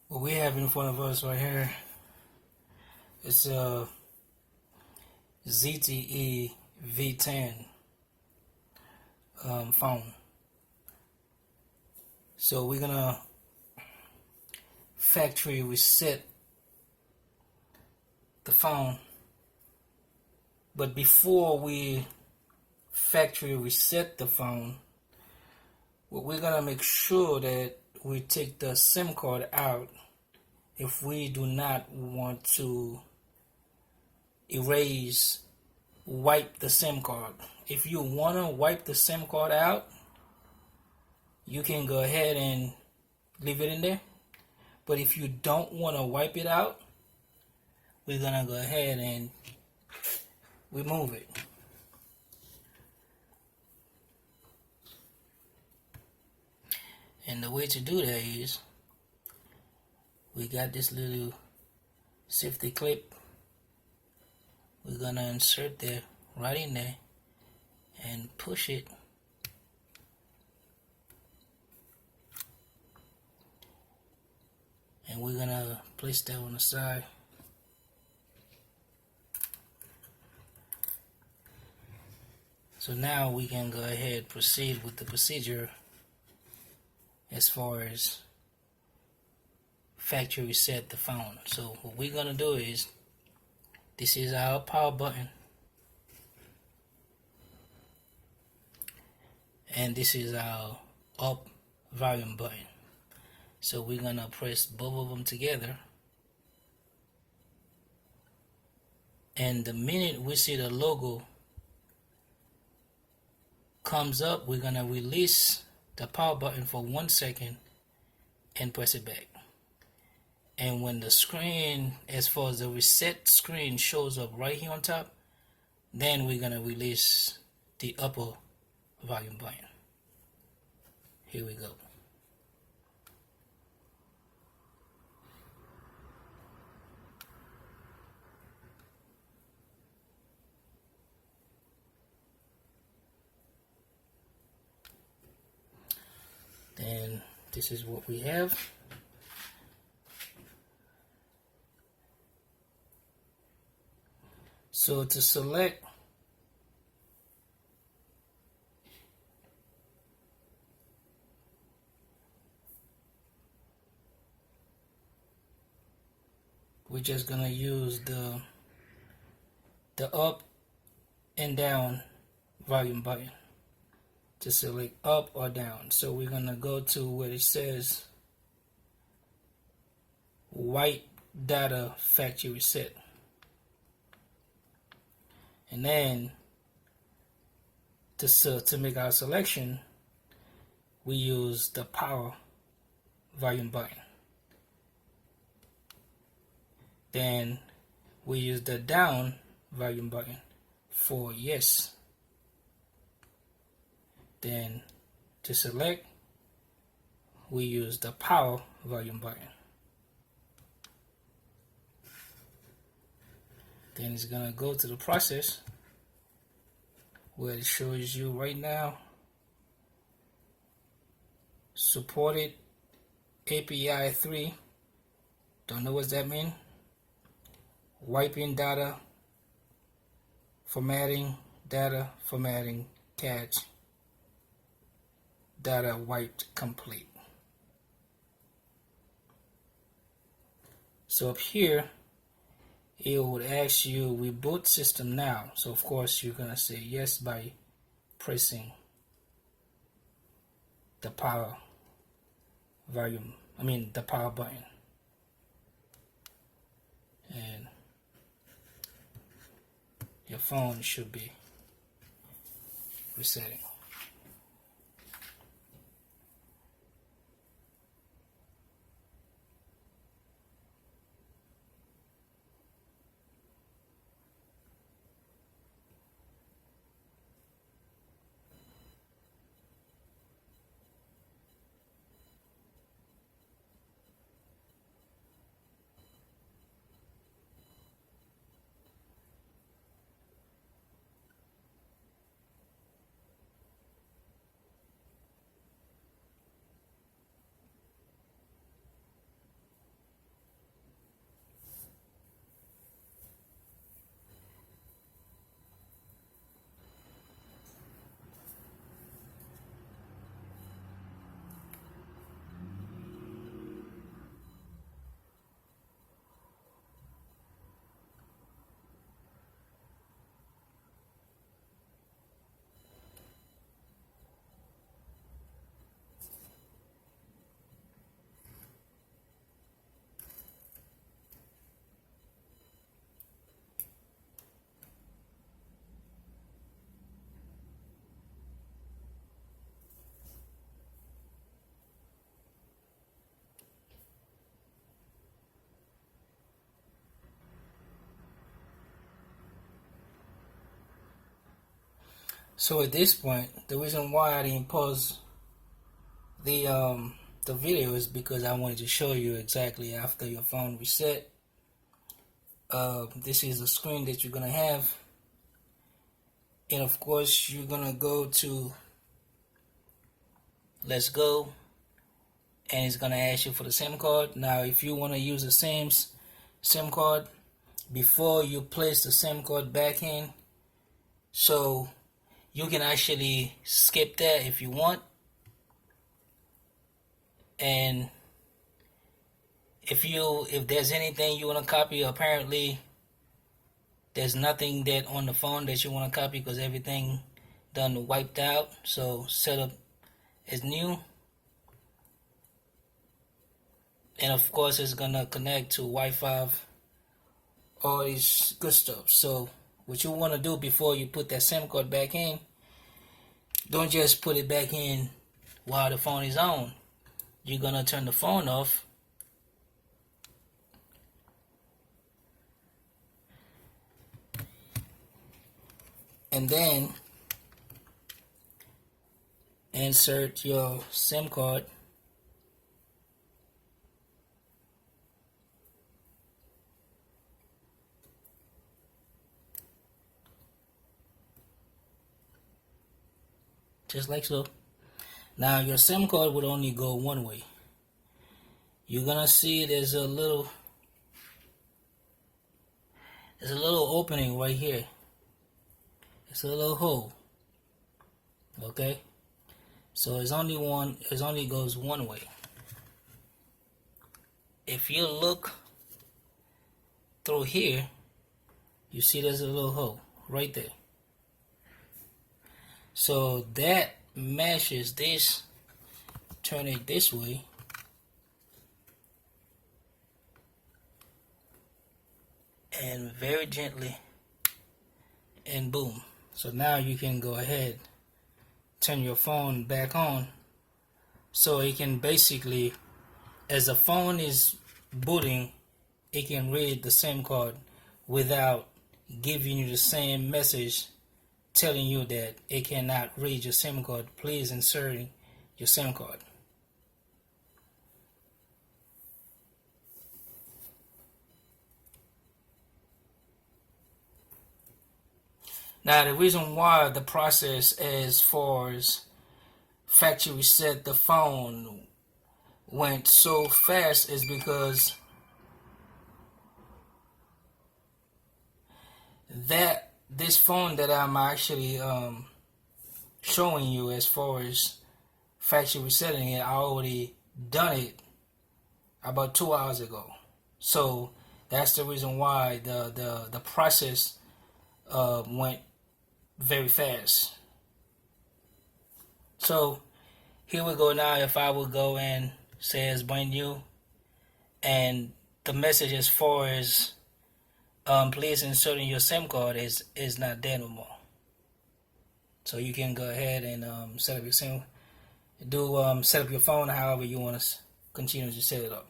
What we have in front of us right here is a ZTE V10 phone. So we're gonna factory reset the phone, but before we factory reset the phone, we're gonna make sure that we take the SIM card out if we do not want to wipe the SIM card. If you want to wipe the SIM card out, you can go ahead and leave it in there. But if you don't want to wipe it out, we're going to go ahead and remove it. And the way to do that is, we got this little safety clip. We're going to insert that right in there and push it. And we're going to place that on the side. So now we can go ahead and proceed with the procedure as far as factory reset the phone. So what we're going to do is, this is our power button, and this is our up volume button. So we're going to press both of them together, and the minute we see the logo comes up, we're going to release the power button for 1 second and press it back. And when the screen, as far as the reset screen, shows up right here on top, then we're going to release the upper volume button. Here we go. Then this is what we have. So to select, we're just gonna use the up and down volume button to select up or down. So we're gonna go to where it says white data factory reset. And then to make our selection, we use the power volume button. Then we use the down volume button for yes. Then to select, we use the power volume button. Then it's gonna go to the process where it shows you right now supported API 3. Don't know what that means. Wiping data, formatting, catch, data wiped complete. So up here, it would ask you reboot system now. So of course you're gonna say yes by pressing the power the power button. And your phone should be resetting. So at this point, the reason why I didn't pause the video is because I wanted to show you exactly after your phone reset. This is the screen that you're gonna have, and of course you're gonna go to Let's Go, and it's gonna ask you for the SIM card. Now, if you want to use the same SIM card, before you place the SIM card back in, so you can actually skip that if you want. And if there's anything you want to copy, apparently there's nothing that on the phone that you want to copy because everything done wiped out. So set up as new, and of course it's gonna connect to Wi-Fi, all this good stuff. So what you want to do before you put that SIM card back in, don't just put it back in while the phone is on. You're gonna turn the phone off, and then insert your SIM card, just like so. Now your SIM card would only go one way. You're gonna see there's a little opening right here. It's a little hole. Okay? So it only goes one way. If you look through here, you see there's a little hole right there. So that matches this. Turn it this way, and very gently, and boom. So now you can go ahead, turn your phone back on, so it can basically, as the phone is booting, it can read the SIM card without giving you the same message telling you that it cannot read your SIM card. Please insert your SIM card. Now, the reason why the process as far as factory reset the phone went so fast is because this phone that I'm actually showing you as far as factory resetting it, I already done it about 2 hours ago. So that's the reason why the process went very fast. So here we go. Now if I would go and say it's brand new, and the message as far as please insert in your SIM card is not there no more. So you can go ahead and set up your SIM, set up your phone however you want to continue to set it up.